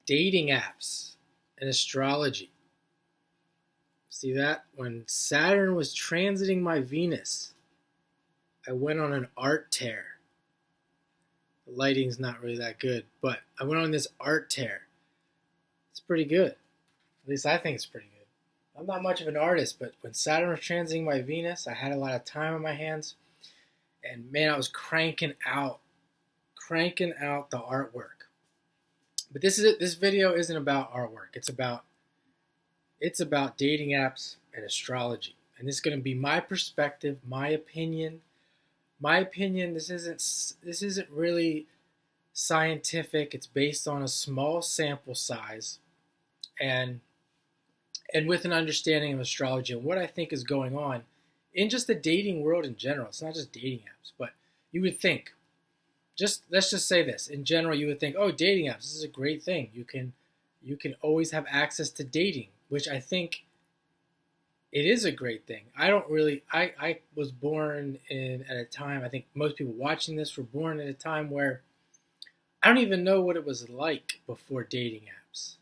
dating apps and astrology. See that? When Saturn was transiting my Venus, I went on an art tear. The lighting's not really that good, but I went on this art tear. It's pretty good. At least I think it's pretty good. I'm not much of an artist, but when Saturn was transiting my Venus, I had a lot of time on my hands. And man, I was cranking out the artwork. But this video isn't about artwork. It's about dating apps and astrology. And this is going to be my perspective, my opinion. My opinion, this isn't really scientific. It's based on a small sample size and with an understanding of astrology and what I think is going on in just the dating world in general. It's not just dating apps, but you would think, let's just say this. In general, you would think, oh, dating apps, this is a great thing. You can always have access to dating, which I think it is a great thing. I was born at a time, I think most people watching this were born at a time where I don't even know what it was like before dating apps.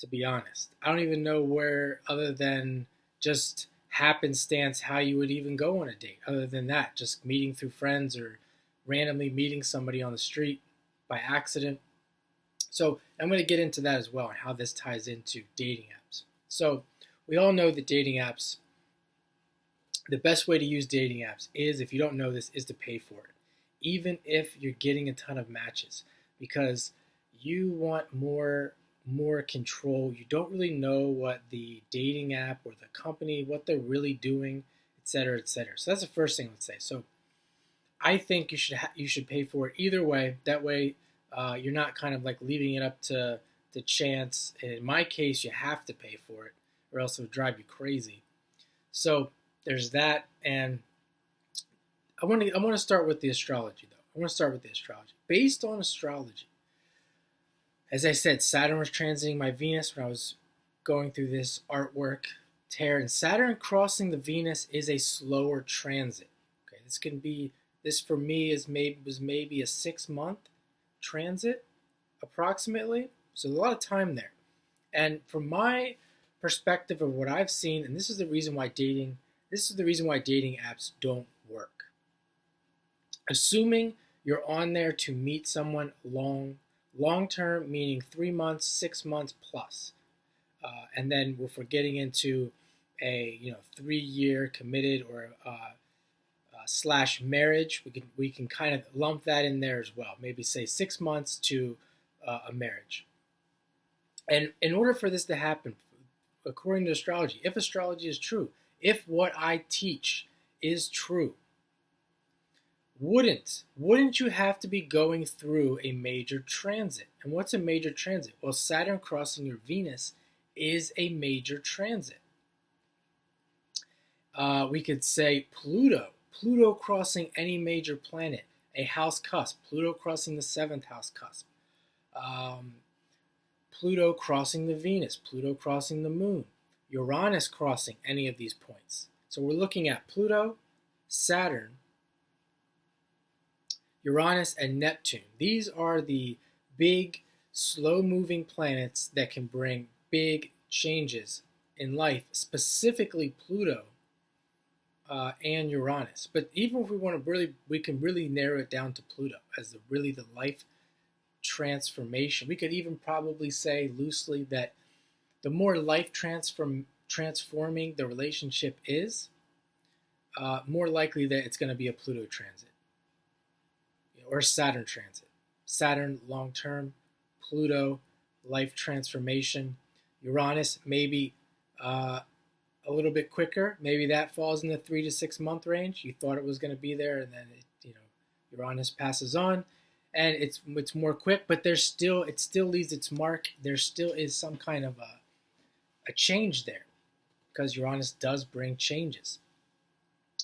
To be honest, I don't even know where, other than just happenstance, how you would even go on a date. Other than that, just meeting through friends or randomly meeting somebody on the street by accident. So I'm going to get into that as well and how this ties into dating apps. So we all know that dating apps, the best way to use dating apps is, if you don't know this, is to pay for it. Even if you're getting a ton of matches, because you want more control. You don't really know what the dating app or the company, what they're really doing, etc., etc. So that's the first thing I would say. So I think you should pay for it either way. That way, you're not kind of like leaving it up to chance. In my case, you have to pay for it, or else it would drive you crazy. So there's that, and I want to start with the astrology though. I want to start with the astrology. Based on astrology, as I said, Saturn was transiting my Venus when I was going through this artwork tear, and Saturn crossing the Venus is a slower transit. Okay, this for me was maybe a 6-month transit, approximately. So a lot of time there. And from my perspective of what I've seen, and this is the reason why dating apps don't work. Assuming you're on there to meet someone long term, meaning 3 months, 6 months plus, and then if we're getting into a 3-year committed or slash marriage, we can kind of lump that in there as well. Maybe say 6 months to a marriage. And in order for this to happen, according to astrology, if astrology is true, if what I teach is true, wouldn't you have to be going through a major transit? And what's a major transit? Well, Saturn crossing your Venus is a major transit. We could say Pluto crossing any major planet, a house cusp, Pluto crossing the 7th house cusp, Pluto crossing the Venus, Pluto crossing the Moon, Uranus crossing any of these points. So we're looking at Pluto, Saturn, Uranus, and Neptune. These are the big, slow-moving planets that can bring big changes in life, specifically Pluto and Uranus. But even if we can really narrow it down to Pluto as the life transformation. We could even probably say loosely that the more life transforming the relationship is, more likely that it's going to be a Pluto transit or Saturn transit. Saturn long term, Pluto life transformation, Uranus maybe a little bit quicker. Maybe that falls in the 3 to 6 month range. You thought it was going to be there, and then Uranus passes on, and it's more quick. But it still leaves its mark. There still is some kind of a change there, because Uranus does bring changes,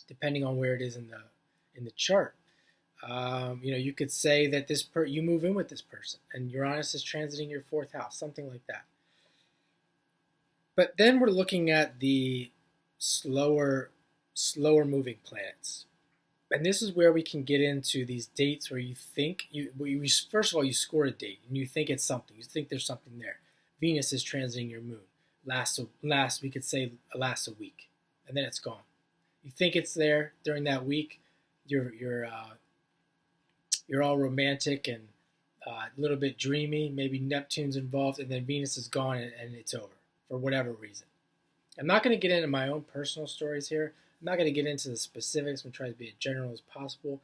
depending on where it is in the chart. You could say that you move in with this person, and Uranus is transiting your 4th house, something like that. But then we're looking at the slower moving planets. And this is where we can get into these dates where you think first of all, you score a date and you think it's something. You think there's something there. Venus is transiting your moon. We could say lasts a week, and then it's gone. You think it's there during that week. You're all romantic and a little bit dreamy. Maybe Neptune's involved, and then Venus is gone and it's over for whatever reason. I'm not going to get into my own personal stories here. I'm not going to get into the specifics. I'm trying to be as general as possible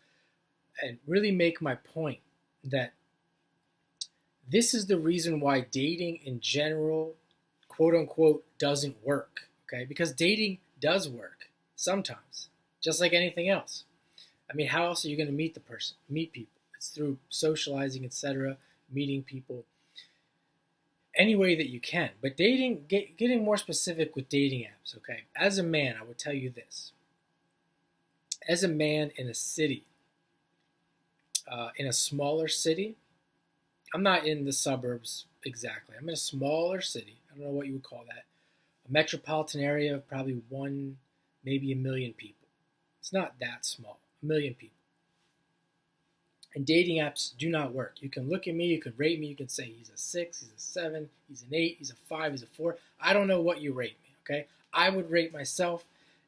and really make my point that this is the reason why dating in general, quote unquote, doesn't work. Okay? Because dating does work sometimes, just like anything else. I mean, how else are you going to meet people? It's through socializing, etc., meeting people any way that you can. But getting more specific with dating apps, okay? As a man, I would tell you this. As a man in a city, in a smaller city, I'm not in the suburbs exactly. I'm in a smaller city. I don't know what you would call that. A metropolitan area of probably maybe a million people. It's not that small. A million people. And dating apps do not work. You can look at me, you can rate me, you can say he's a 6, he's a 7, he's an 8, he's a 5, he's a 4. I don't know what you rate me, okay? I would rate myself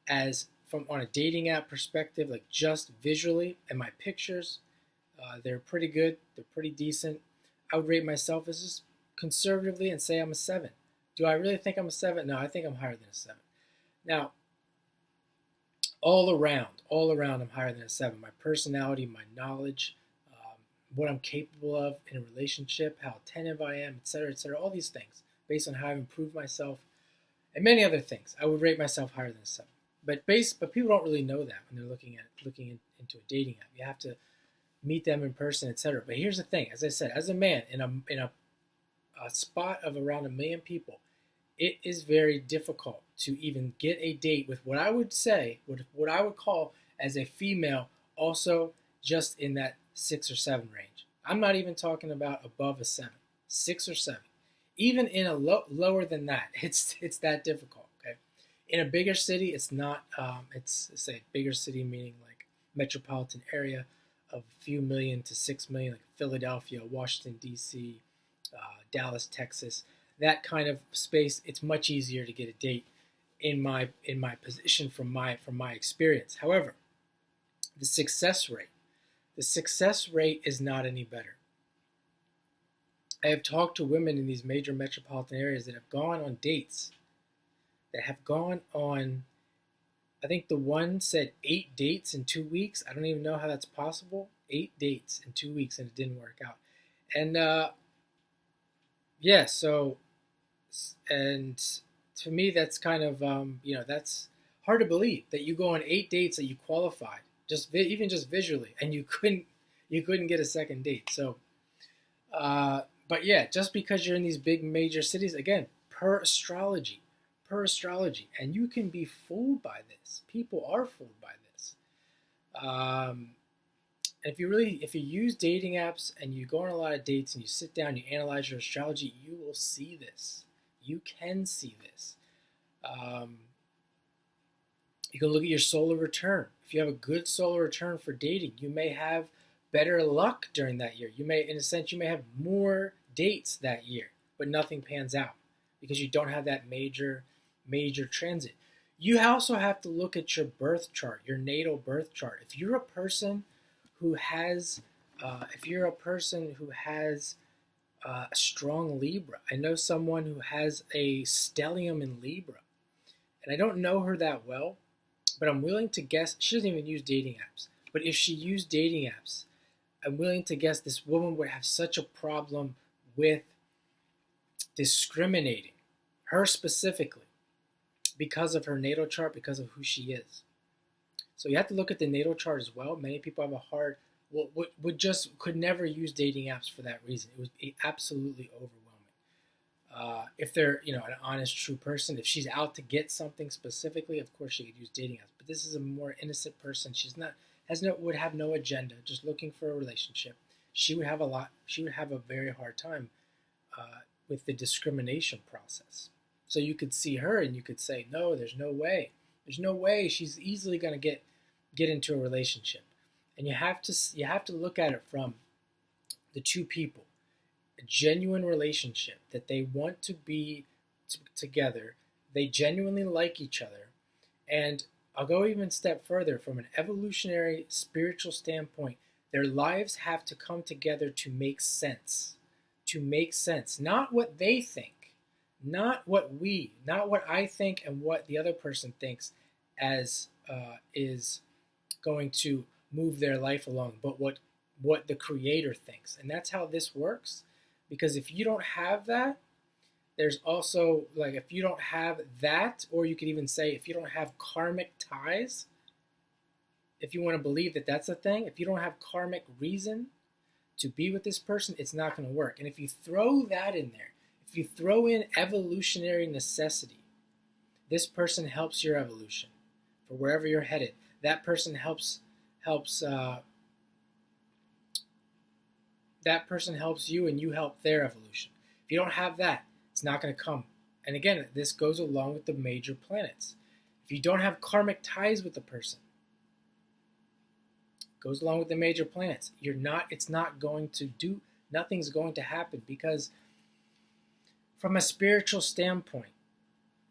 as, from on a dating app perspective, like just visually, and my pictures, they're pretty good, they're pretty decent. I would rate myself as just conservatively and say I'm a 7. Do I really think I'm a 7? No, I think I'm higher than a 7. Now, all around, I'm higher than a 7. My personality, my knowledge, what I'm capable of in a relationship, how attentive I am, etc., all these things, based on how I've improved myself, and many other things. I would rate myself higher than a 7. But people don't really know that when they're looking into a dating app. You have to meet them in person, etc. But here's the thing: as I said, as a man in a spot of around a million people, it is very difficult to even get a date with what I would call as a female, also just in that 6 or 7 range. I'm not even talking about above a 7, 6 or 7. Even in a lower than that, it's that difficult. Okay, in a bigger city, it's not. It's say bigger city meaning like metropolitan area of a few million to 6 million, like Philadelphia, Washington D.C., Dallas, Texas. That kind of space, it's much easier to get a date in my position from my experience. However, the success rate is not any better. I have talked to women in these major metropolitan areas that have gone on dates, I think the one said 8 dates in 2 weeks. I don't even know how that's possible. 8 dates in 2 weeks, and it didn't work out. And yeah, and to me, that's kind of that's hard to believe that you go on 8 dates that you qualified, even just visually, and you couldn't get a second date. So, but yeah, just because you're in these big major cities, again, per astrology, and you can be fooled by this. People are fooled by this. And if you use dating apps and you go on a lot of dates and you sit down, you analyze your astrology, you will see this. You can see this. You can look at your solar return. If you have a good solar return for dating, you may have better luck during that year. In a sense, you may have more dates that year, but nothing pans out because you don't have that major transit. You also have to look at your birth chart, your natal birth chart. If you're a person who has a strong Libra, I know someone who has a stellium in Libra, and I don't know her that well, but I'm willing to guess she doesn't even use dating apps. But if she used dating apps, I'm willing to guess this woman would have such a problem with discriminating, her specifically, because of her natal chart, because of who she is. So you have to look at the natal chart as well. Many people have a hard, could never use dating apps for that reason. It was absolutely overwhelming. If they're, an honest, true person, if she's out to get something specifically, of course she could use dating apps. But this is a more innocent person. Would have no agenda, just looking for a relationship. She would have a very hard time with the discrimination process. So you could see her and you could say, no, there's no way. There's no way she's easily going to get into a relationship. And you have to look at it from the two people, a genuine relationship that they want to be together, they genuinely like each other, and I'll go even a step further from an evolutionary spiritual standpoint. Their lives have to come together to make sense. To make sense. Not what they think, not what I think and what the other person thinks as is going to move their life along, but what the creator thinks. And that's how this works. Because if you don't have that, there's also, like, if you don't have that, or you could even say if you don't have karmic ties, if you want to believe that that's a thing, if you don't have karmic reason to be with this person, it's not going to work. And if you throw that in there, if you throw in evolutionary necessity, this person helps your evolution for wherever you're headed. That person helps you, and you help their evolution. If you don't have that, it's not going to come. And again, this goes along with the major planets. If you don't have karmic ties with the person, it goes along with the major planets. It's not going to do, nothing's going to happen, because from a spiritual standpoint,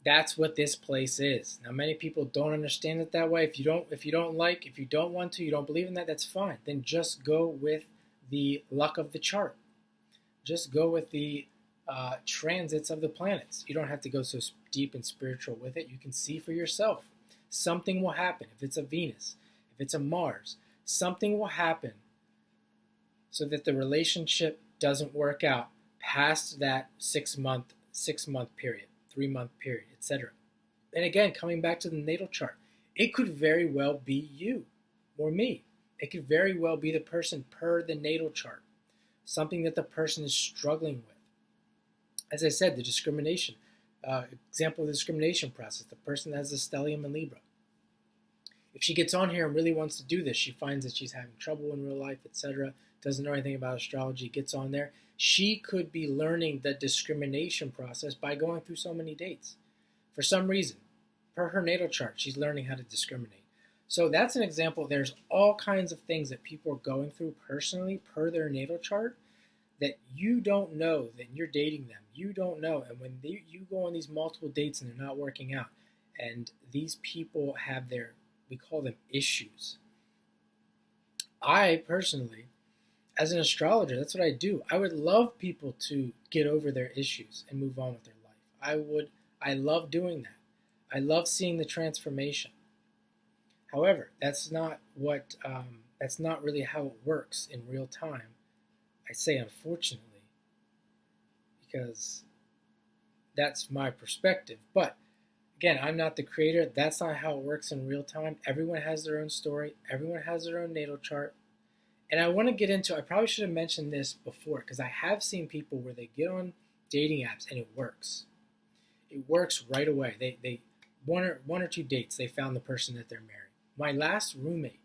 that's what this place is. Now, many people don't understand it that way. If you don't want to, you don't believe in that, that's fine. Then just go with the luck of the chart. Just go with the transits of the planets. You don't have to go so deep and spiritual with it. You can see for yourself. Something will happen. If it's a Venus, if it's a Mars, something will happen so that the relationship doesn't work out past that 6 month period, 3-month period, etc. And again, coming back to the natal chart, it could very well be you or me. It could very well be the person per the natal chart, something that the person is struggling with. As I said, the discrimination, example of the discrimination process, the person that has the stellium in Libra. If she gets on here and really wants to do this, she finds that she's having trouble in real life, etc., doesn't know anything about astrology, gets on there, she could be learning the discrimination process by going through so many dates. For some reason, per her natal chart, she's learning how to discriminate. So that's an example. There's all kinds of things that people are going through personally per their natal chart that you don't know, that you're dating them. You don't know. And when you go on these multiple dates and they're not working out, and these people have we call them issues. I personally, as an astrologer, that's what I do. I would love people to get over their issues and move on with their life. I love doing that. I love seeing the transformation. However, that's not really how it works in real time. I say unfortunately, because that's my perspective. But again, I'm not the creator. That's not how it works in real time. Everyone has their own story. Everyone has their own natal chart. And I want to get into, I probably should have mentioned this before, because I have seen people where they get on dating apps and it works. It works right away. They one or two dates, they found the person that they're marrying. My last roommate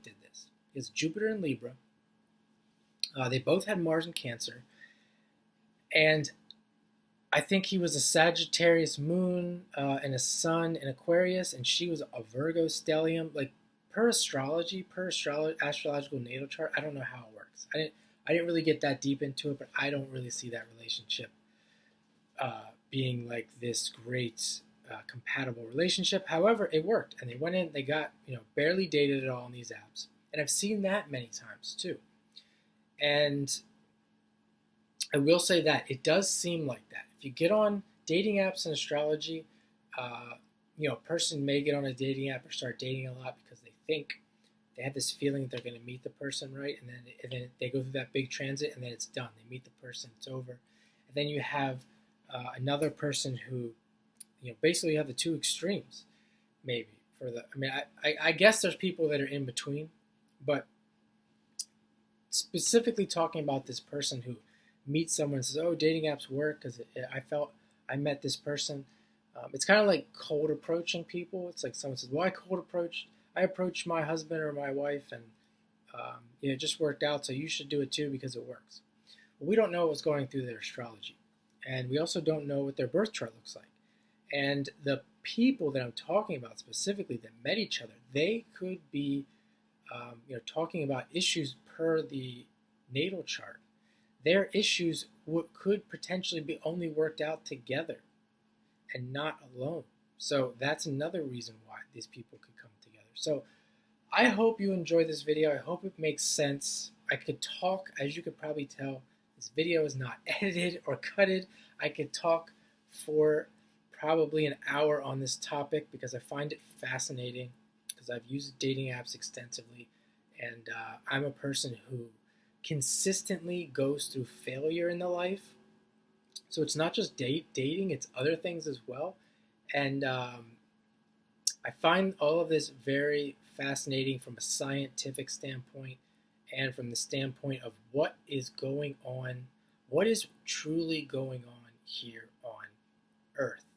did this. He has Jupiter in Libra. They both had Mars in Cancer. And I think he was a Sagittarius moon and a sun in Aquarius, and she was a Virgo stellium. Like, per astrological natal chart, I don't know how it works. I didn't really get that deep into it, but I don't really see that relationship being like this great compatible relationship. However, it worked, and they went in, they got, barely dated at all on these apps. And I've seen that many times too. And I will say that it does seem like that. If you get on dating apps and astrology, a person may get on a dating app or start dating a lot because they think they have this feeling that they're going to meet the person, right? And then they go through that big transit, and then it's done. They meet the person, it's over. And then you have another person who, basically you have the two extremes, maybe. I guess there's people that are in between, but specifically talking about this person who meets someone and says, oh, dating apps work because I met this person. It's kind of like cold approaching people. It's like someone says, well, I approached my husband or my wife, and it just worked out, so you should do it too because it works. Well, we don't know what's going through their astrology, and we also don't know what their birth chart looks like. And the people that I'm talking about specifically that met each other, they could be talking about issues per the natal chart. Their issues could potentially be only worked out together and not alone. So that's another reason why these people could come together. So I hope you enjoy this video. I hope it makes sense. I could talk, as you could probably tell, this video is not edited or cutted. I could talk for probably an hour on this topic because I find it fascinating, because I've used dating apps extensively, and I'm a person who consistently goes through failure in the life. So it's not just dating, it's other things as well. And I find all of this very fascinating from a scientific standpoint and from the standpoint of what is going on, what is truly going on here on Earth.